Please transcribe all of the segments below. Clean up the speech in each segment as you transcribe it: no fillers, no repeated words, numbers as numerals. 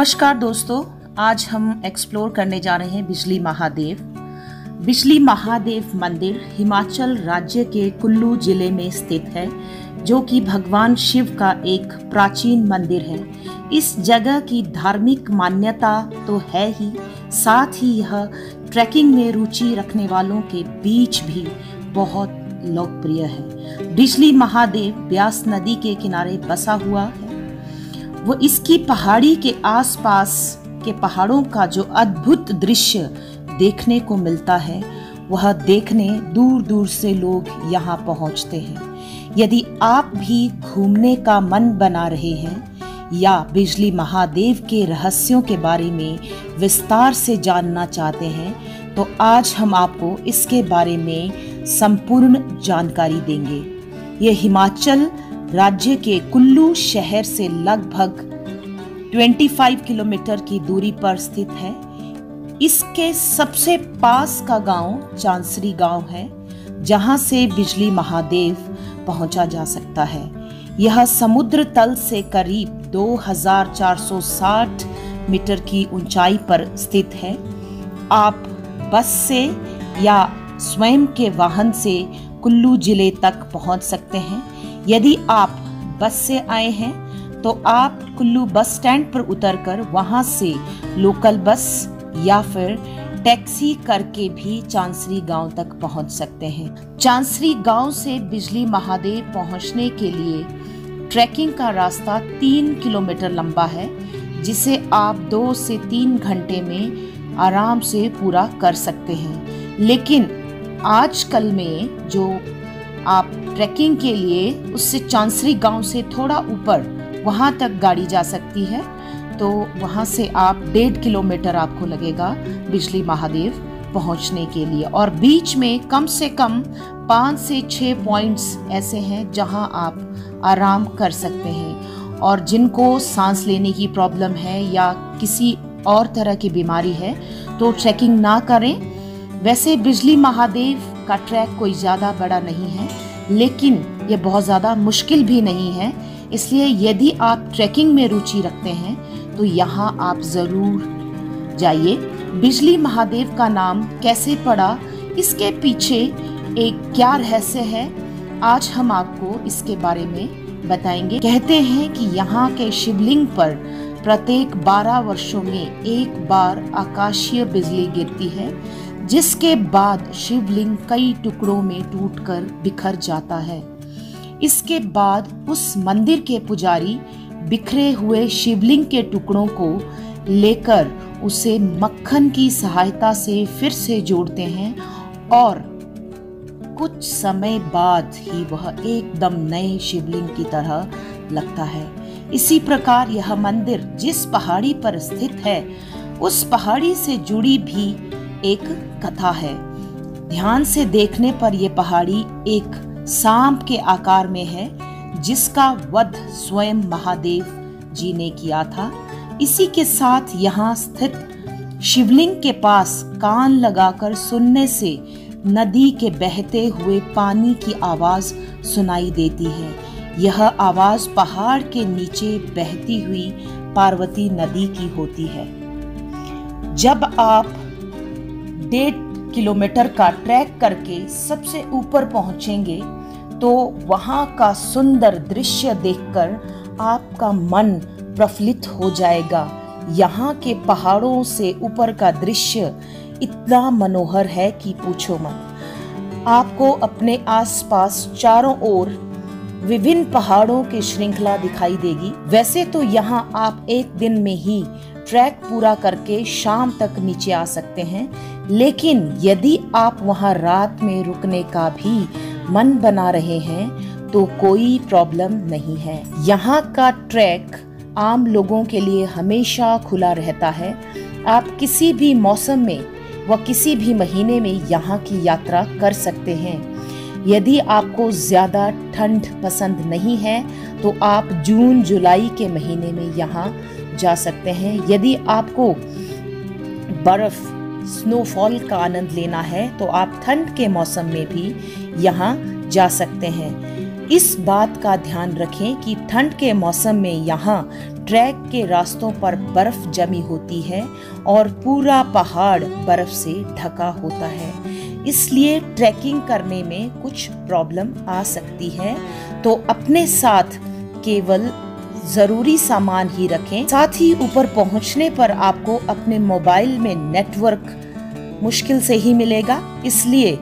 नमस्कार दोस्तों, आज हम एक्सप्लोर करने जा रहे हैं बिजली महादेव। बिजली महादेव मंदिर हिमाचल राज्य के कुल्लू जिले में स्थित है, जो कि भगवान शिव का एक प्राचीन मंदिर है। इस जगह की धार्मिक मान्यता तो है ही, साथ ही यह ट्रैकिंग में रुचि रखने वालों के बीच भी बहुत लोकप्रिय है। बिजली महादेव ब्यास नदी के किनारे बसा हुआ है। वो इसकी पहाड़ी के आसपास के पहाड़ों का जो अद्भुत दृश्य देखने को मिलता है, वह देखने दूर दूर से लोग यहाँ पहुँचते हैं। यदि आप भी घूमने का मन बना रहे हैं या बिजली महादेव के रहस्यों के बारे में विस्तार से जानना चाहते हैं, तो आज हम आपको इसके बारे में संपूर्ण जानकारी देंगे। ये हिमाचल राज्य के कुल्लू शहर से लगभग 25 किलोमीटर की दूरी पर स्थित है। इसके सबसे पास का गांव चांसरी गांव है, जहां से बिजली महादेव पहुंचा जा सकता है। यह समुद्र तल से करीब 2460 मीटर की ऊंचाई पर स्थित है। आप बस से या स्वयं के वाहन से कुल्लू जिले तक पहुंच सकते हैं। यदि आप बस से आए हैं तो आप कुल्लू बस स्टैंड पर उतरकर वहां से लोकल बस या फिर टैक्सी करके भी चांसरी गांव तक पहुंच सकते हैं। चांसरी गांव से बिजली महादेव पहुंचने के लिए ट्रैकिंग का रास्ता 3 किलोमीटर लंबा है, जिसे आप 2 से 3 घंटे में आराम से पूरा कर सकते हैं। लेकिन आजकल में जो आप ट्रैकिंग के लिए उससे चांसरी गांव से थोड़ा ऊपर वहां तक गाड़ी जा सकती है, तो वहां से आप 1.5 किलोमीटर आपको लगेगा बिजली महादेव पहुंचने के लिए। और बीच में कम से कम 5 से 6 पॉइंट्स ऐसे हैं जहां आप आराम कर सकते हैं। और जिनको सांस लेने की प्रॉब्लम है या किसी और तरह की बीमारी है तो ट्रैकिंग ना करें। वैसे बिजली महादेव का ट्रैक कोई ज़्यादा बड़ा नहीं है, लेकिन ये बहुत ज़्यादा मुश्किल भी नहीं है। इसलिए यदि आप ट्रैकिंग में रुचि रखते हैं तो यहाँ आप ज़रूर जाइए। बिजली महादेव का नाम कैसे पड़ा, इसके पीछे एक क्या रहस्य है, आज हम आपको इसके बारे में बताएंगे। कहते हैं कि यहाँ के शिवलिंग पर प्रत्येक 12 वर्षों में एक बार आकाशीय बिजली गिरती है, जिसके बाद शिवलिंग कई टुकड़ों में टूटकर बिखर जाता है। इसके बाद उस मंदिर के पुजारी बिखरे हुए शिवलिंग के टुकड़ों को लेकर उसे मक्खन की सहायता से फिर से जोड़ते हैं और कुछ समय बाद ही वह एकदम नए शिवलिंग की तरह लगता है। इसी प्रकार यह मंदिर जिस पहाड़ी पर स्थित है, उस पहाड़ी से जुड़ी भी एक कथा है। ध्यान से देखने पर यह पहाड़ी एक सांप के आकार में है, जिसका वध स्वयं महादेव जी ने किया था। इसी के साथ यहाँ स्थित शिवलिंग के पास कान लगाकर सुनने से नदी के बहते हुए पानी की आवाज सुनाई देती है। यह आवाज पहाड़ के नीचे बहती हुई पार्वती नदी की होती है। जब आप 1.5 किलोमीटर का ट्रैक करके सबसे ऊपर पहुंचेंगे तो वहां का सुंदर दृश्य देखकर आपका मन प्रफुल्लित हो जाएगा। यहाँ के पहाड़ों से ऊपर का दृश्य इतना मनोहर है कि पूछो मत। आपको अपने आसपास चारों ओर विभिन्न पहाड़ों की श्रृंखला दिखाई देगी। वैसे तो यहाँ आप एक दिन में ही ट्रैक पूरा करके शाम तक नीचे आ सकते हैं, लेकिन यदि आप वहाँ रात में रुकने का भी मन बना रहे हैं तो कोई प्रॉब्लम नहीं है। यहाँ का ट्रैक आम लोगों के लिए हमेशा खुला रहता है। आप किसी भी मौसम में व किसी भी महीने में यहाँ की यात्रा कर सकते हैं। यदि आपको ज़्यादा ठंड पसंद नहीं है तो आप जून जुलाई के महीने में यहाँ जा सकते हैं। यदि आपको बर्फ स्नोफॉल का आनंद लेना है तो आप ठंड के मौसम में भी यहाँ जा सकते हैं। इस बात का ध्यान रखें कि ठंड के मौसम में यहाँ ट्रैक के रास्तों पर बर्फ जमी होती है और पूरा पहाड़ बर्फ से ढका होता है, इसलिए ट्रैकिंग करने में कुछ प्रॉब्लम आ सकती है। तो अपने साथ केवल जरूरी सामान ही रखें। साथ ही ऊपर पहुंचने पर आपको अपने मोबाइल में नेटवर्क मुश्किल से ही मिलेगा, इसलिए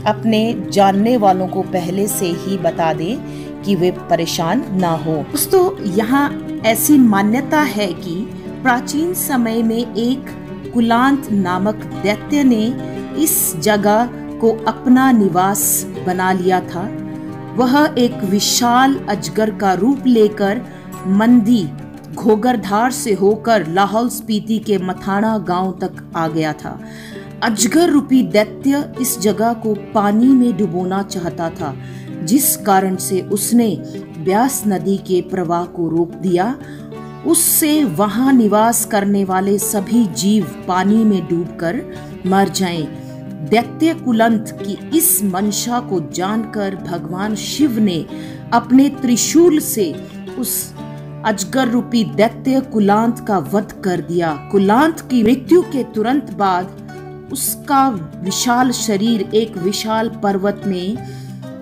अपने जानने वालों को पहले से ही बता दें कि वे परेशान ना हो। दोस्तों, यहाँ ऐसी मान्यता है कि प्राचीन समय में एक कुलांत नामक दैत्य ने इस जगह को अपना निवास बना लिया था। वह एक विशाल अजगर का रूप लेकर मंदी घोगरधार से होकर लाहौल स्पीति के मथाना गांव तक आ गया था। अजगर रूपी दैत्य इस जगह को पानी में डुबोना चाहता था, जिस कारण से उसने ब्यास नदी के प्रवाह को रोक दिया। उससे वहां निवास करने वाले सभी जीव पानी में डूबकर मर जाएं। दैत्य कुलंत की इस मंशा को जानकर भगवान शिव ने अपने त्रिशूल से उस अजगर रूपी दैत्य कुलांत का वध कर दिया। कुलांत की मृत्यु के तुरंत बाद उसका विशाल शरीर एक विशाल पर्वत में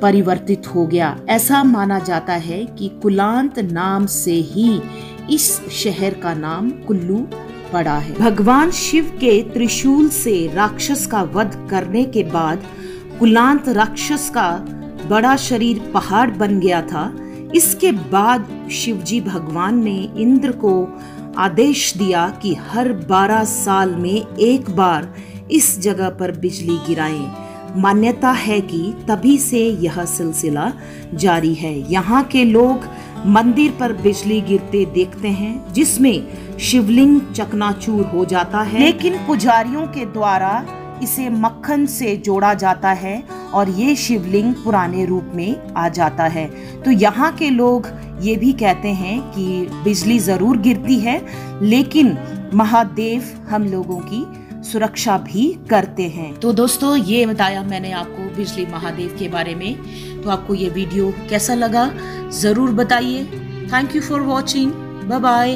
परिवर्तित हो गया। ऐसा माना जाता है कि कुलांत नाम से ही इस शहर का नाम कुल्लू पड़ा है। भगवान शिव के त्रिशूल से राक्षस का वध करने के बाद कुलांत राक्षस का बड़ा शरीर पहाड़ बन गया था। इसके बाद शिवजी भगवान ने इंद्र को आदेश दिया कि हर 12 साल में एक बार इस जगह पर बिजली गिराएं। मान्यता है कि तभी से यह सिलसिला जारी है। यहाँ के लोग मंदिर पर बिजली गिरते देखते हैं, जिसमें शिवलिंग चकनाचूर हो जाता है, लेकिन पुजारियों के द्वारा इसे मक्खन से जोड़ा जाता है और ये शिवलिंग पुराने रूप में आ जाता है। तो यहाँ के लोग ये भी कहते हैं कि बिजली जरूर गिरती है, लेकिन महादेव हम लोगों की सुरक्षा भी करते हैं। तो दोस्तों, ये बताया मैंने आपको बिजली महादेव के बारे में। तो आपको ये वीडियो कैसा लगा जरूर बताइए। Thank you for watching. Bye bye.